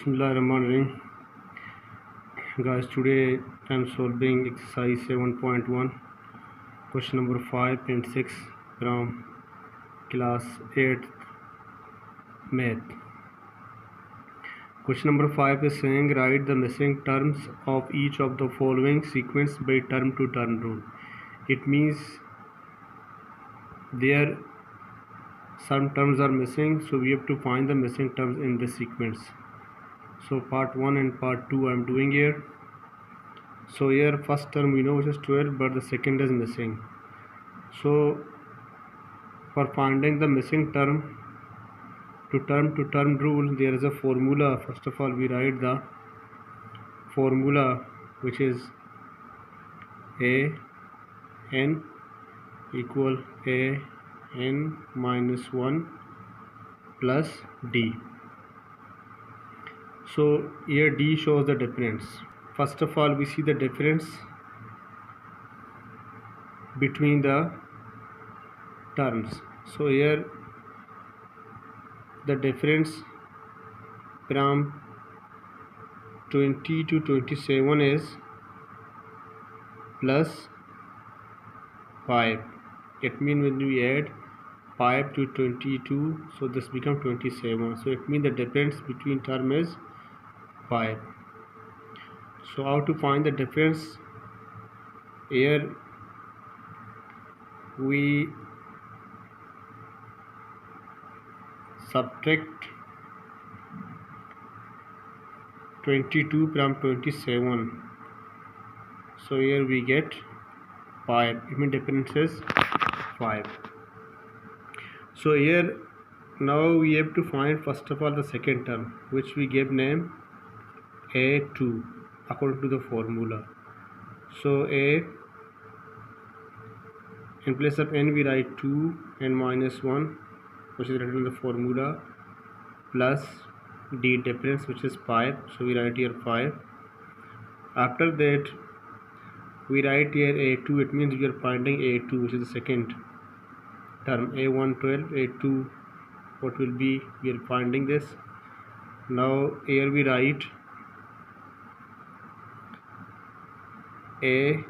Bismillahirrahmanirrahim. Guys, today I am solving exercise 7.1, question number 5.6 from class 8th math. Question number 5 is saying write the missing terms of each of the following sequence by term to term rule. It means there some terms are missing, so we have to find the missing terms in this sequence. So part 1 and part 2 I am doing here. So here first term we know which is 12, but the second is missing. So for finding the missing term to term rule, there is a formula. First of all, we write the formula, which is a n equal a n minus 1 plus d. So here d shows the difference. First of all, we see the difference between the terms. So here the difference from 20 to 27 is plus 5. It means when we add 5 to 22, so this becomes 27. So it means the difference between term is 5. So how to find the difference? Here we subtract 22 from 27. So here we get 5. It means difference is 5. So here now we have to find first of all the second term, which we give name a2 according to the formula. So a, in place of n we write 2 and minus 1, which is written in the formula, plus d difference, which is 5. So we write here 5. After that we write here a2. It means we are finding a2, which is the second term. a1 12, a2 what will be, we are finding this. Now here we write a,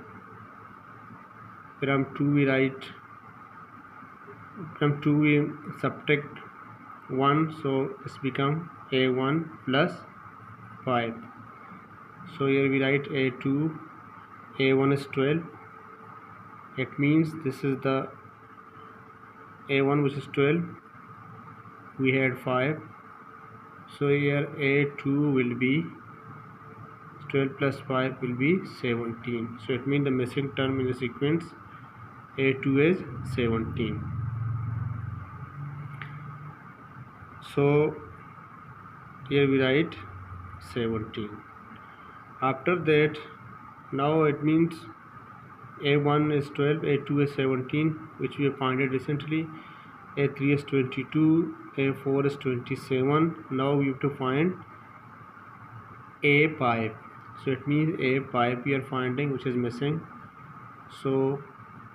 from 2 we write, from 2 we subtract 1, so this become a1 plus 5. So here we write a2, a1 is 12. It means this is the a1, which is 12. We had 5. So here a2 will be 12 plus 5 will be 17. So it means the missing term in the sequence a2 is 17. So here we write 17. After that, now it means a1 is 12, a2 is 17, which we have found it recently. a3 is 22, a4 is 27. Now we have to find a5. So it means a5 we are finding, which is missing. So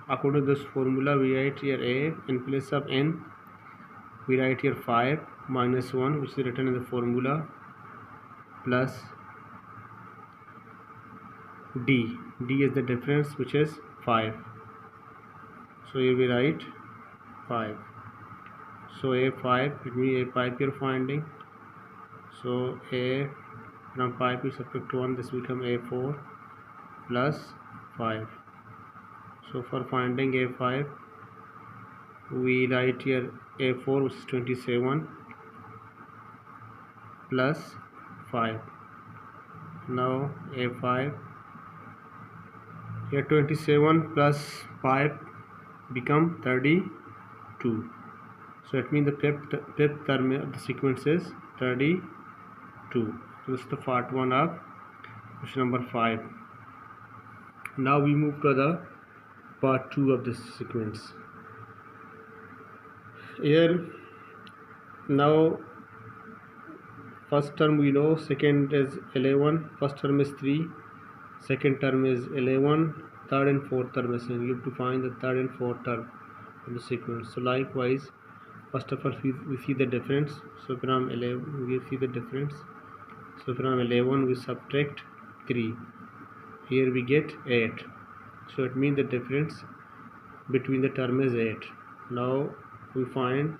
according to this formula, we write here a, in place of n we write here 5 minus 1, which is written in the formula, plus d. D is the difference, which is 5. So here we write 5. So a5, it means a5 we are finding. So a, from 5 we subtract 1, this become a4 plus 5. So for finding a5, we write here a4, which is 27 plus 5. Now a5, here 27 plus 5 become 32. So it means the fifth term of the sequence is 32. So this is the part 1 of question number 5. Now we move to the part 2 of this sequence. Here now first term we know, second is 11, first term is 3, second term is 11, third and fourth term is missing. You have to find the third and fourth term of the sequence. So likewise, first of all we see the difference. So from 11 we see the difference. So from 11 we subtract 3. Here we get 8. So it means the difference between the term is 8. Now we find,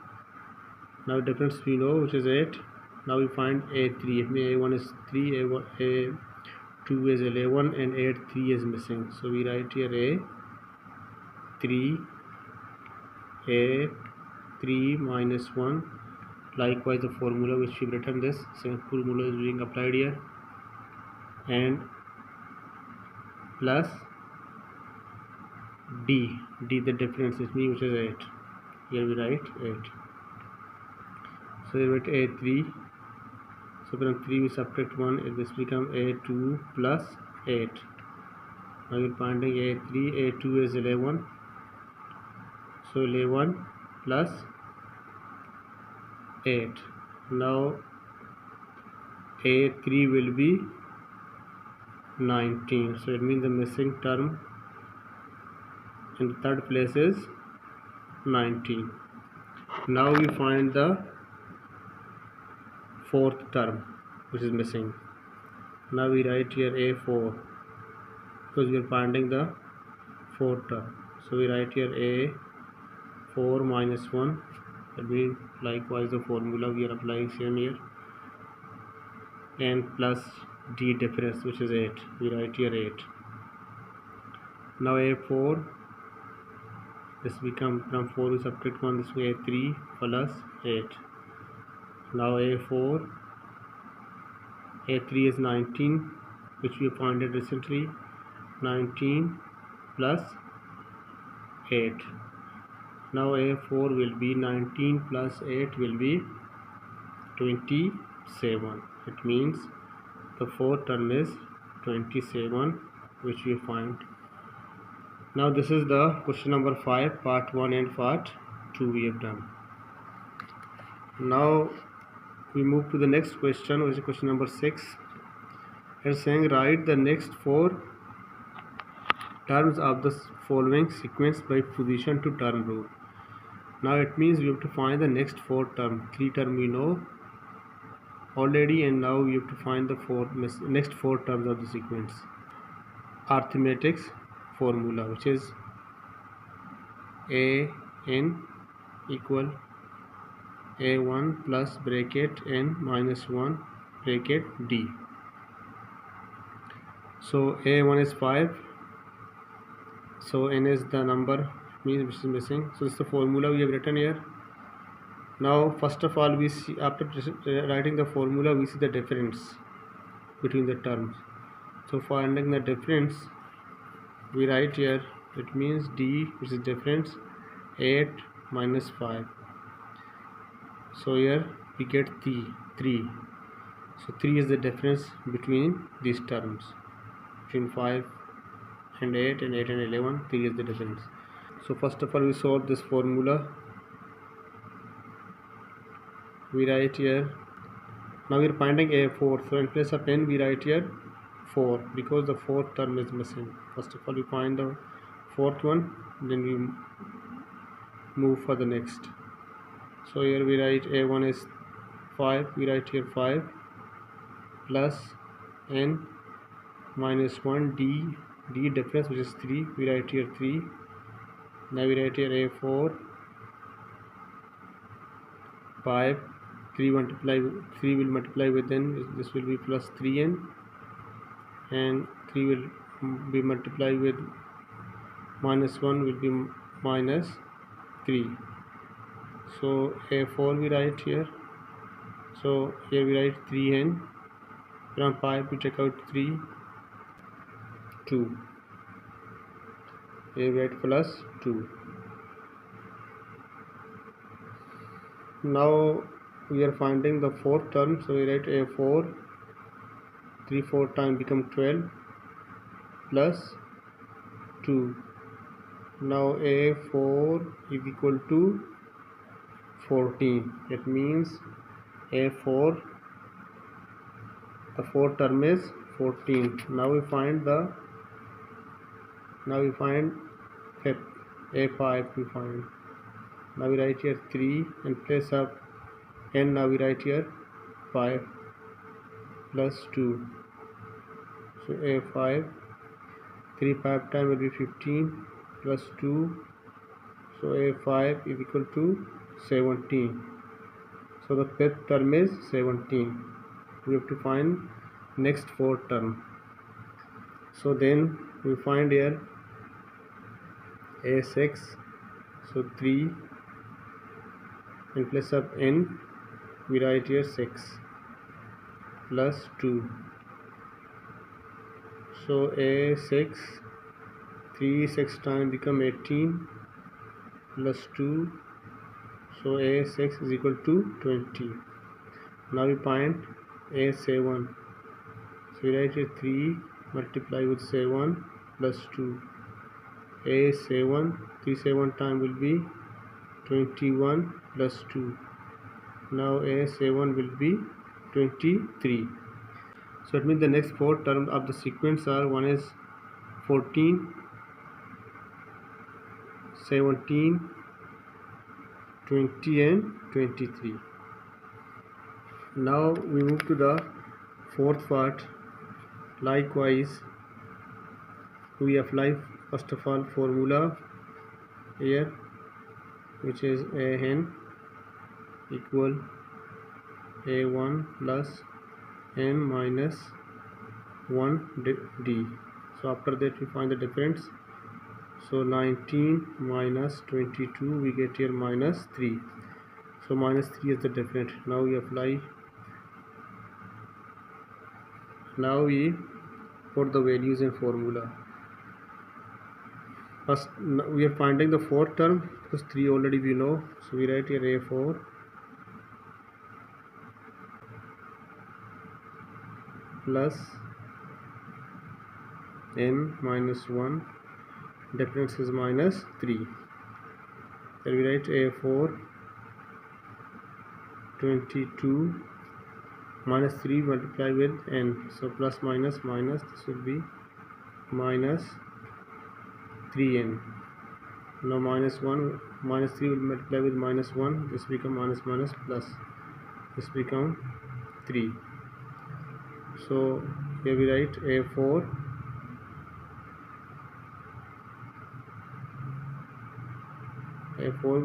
now difference we know, which is 8. Now we find A3. It means A1 is 3, A2 is 11, and A3 is missing. So we write here A3 minus 1. Likewise the formula which we've written, this same formula is being applied here, and plus D the difference is me, which is 8. Here we write 8. So here we write A3. So from 3 we subtract 1, it this become A2 plus 8. Now we're finding A3, A2 is 11. So 11 plus 8. Now A3 will be 19. So it means the missing term in the third place is 19. Now we find the fourth term which is missing. Now we write here A4 because we are finding the fourth term. So we write here A4 minus 1. That means likewise the formula we are applying same here, and plus D difference, which is 8. We write here 8. Now A4, this become, from 4 we subtract 1, this way A3 plus 8. Now A3 is 19, which we found it recently. 19 plus 8. Now A4 will be 19 plus 8 will be 27. It means the fourth term is 27, which we find. Now this is the question number 5, part 1 and part 2 we have done. Now we move to the next question, which is question number 6. It's saying write the next 4 terms of the following sequence by position to term rule. Now it means we have to find the next 4 terms. 3 terms we know already, and now we have to find the next 4 terms of the sequence. Arithmetic formula, which is A(n) equal A1 plus bracket n minus 1 bracket D. So A1 is 5. So n is the number means which is missing. So this is the formula we have written here. Now first of all, we see, after writing the formula, we see the difference between the terms. So finding the difference, we write here, it means D, which is difference, 8 minus 5. So here we get 3. So 3 is the difference between these terms, between 5 and 8 and 8 and 11. 3 is the difference. So first of all, we solve this formula. We write here, now we are finding A4. So in place of n we write here 4, because the fourth term is missing. First of all, we find the fourth one, then we move for the next. So here we write A1 is 5. We write here 5 plus n minus 1 D difference, which is 3. We write here 3. Now we write here A4 5. 3 will multiply with n. This will be plus 3n, and 3 will be multiplied with minus 1 will be minus 3. So A4 we write here. So here we write 3n. From 5 we take out 3, 2. Here we write plus 2. Now we are finding the fourth term. So we write A4, 3 4 times become 12 plus 2. Now A4 is equal to 14. It means A4, the fourth term is 14. Now we find fifth, A5 we find. Now we write here 3 in place of n. Now we write here 5 plus 2. So A5, 3 5 time will be 15 plus 2. So A5 is equal to 17. So the fifth term is 17. We have to find next fourth term. So then we find here A6. So 3 in place of n we write here 6 plus 2. So A6, 3 6 times become 18 plus 2. So A6 is equal to 20. Now we find A7. So we write here 3 multiply with 7 plus 2. A7, 3 7 time will be 21 plus 2. Now A7 will be 23. So it means the next four terms of the sequence are, one is 14, 17, 20 and 23. Now we move to the fourth part. Likewise we apply first of all formula here, which is an equal a1 plus m minus 1 d. So after that we find the difference. So 19 minus 22 we get here minus 3. So minus 3 is the difference. Now we apply, now we put the values in formula. First we are finding the fourth term because 3 already we know. So we write here a4 plus m minus 1, difference is minus 3. Then we write a4 22 minus 3 multiply with n, so plus minus minus, this will be minus 3n. Now minus 1 minus 3 will multiply with minus 1, this become minus minus plus, this become 3. So here we write a4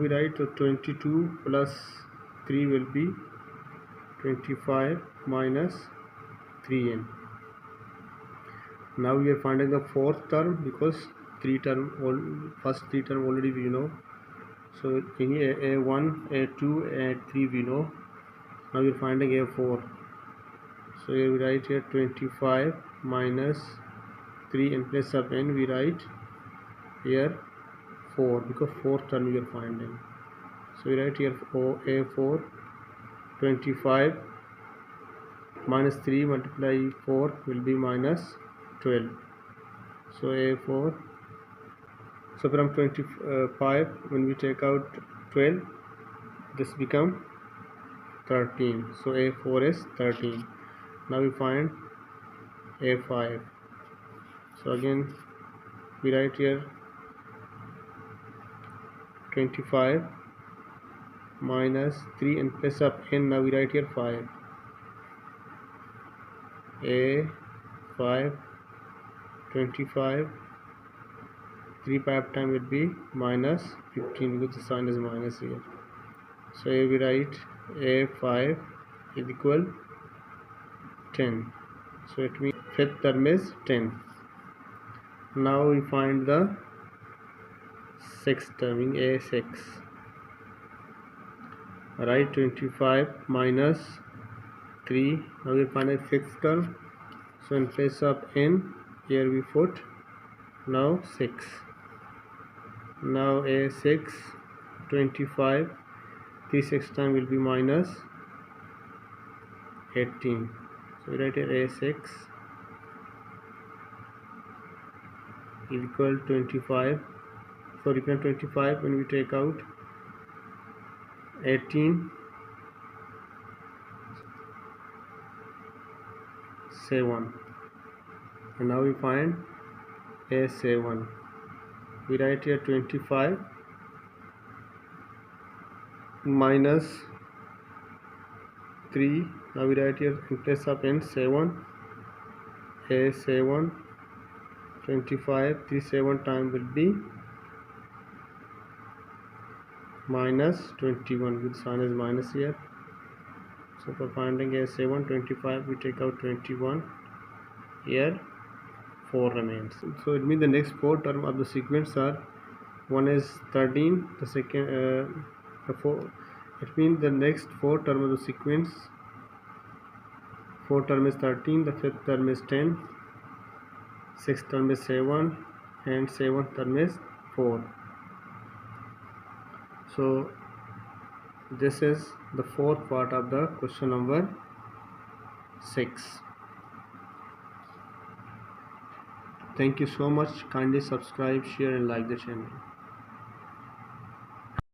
we write 22 plus 3 will be 25 minus 3n. Now we are finding the fourth term because first three term already we know. So in a1, a2, a3 we know. Now we are finding a4. So here we write here 25 minus 3 in place of n we write here 4 because fourth term we are finding. So we write here a4 25 minus 3 multiply 4 will be minus 12. So a4, so from 25 when we take out 12 this become 13. So a4 is 13. Now we find a5. So again we write here 25 minus 3 in place of n, now we write here 5. A5 25 3 5 time will be minus 15 because the sign is minus here. So here we write a5 is equal 10. So it means fifth term is 10. Now we find the sixth term in a6. Write 25 minus 3. Now we find a sixth term. So in place of n here we put now 6. Now a6 25 3 6 time will be minus 18. So we write here a6 is equal 25. So we can 25 when we take out 18 7, and now we find a7. We write here 25 minus 3 Now we write here in place of n 7, a 7, 25, 3 7 time will be minus 21 with sign is minus here. So for finding a 7, 25 we take out 21, here 4 remains. So it means the next 4 term of the sequence are, one is 13, the second the 4, it means the next 4 term of the sequence, 4 term is 13, the 5th term is 10, 6th term is 7, and 7th term is 4. So this is the fourth part of the question number 6. Thank you so much. Kindly subscribe, share and like the channel.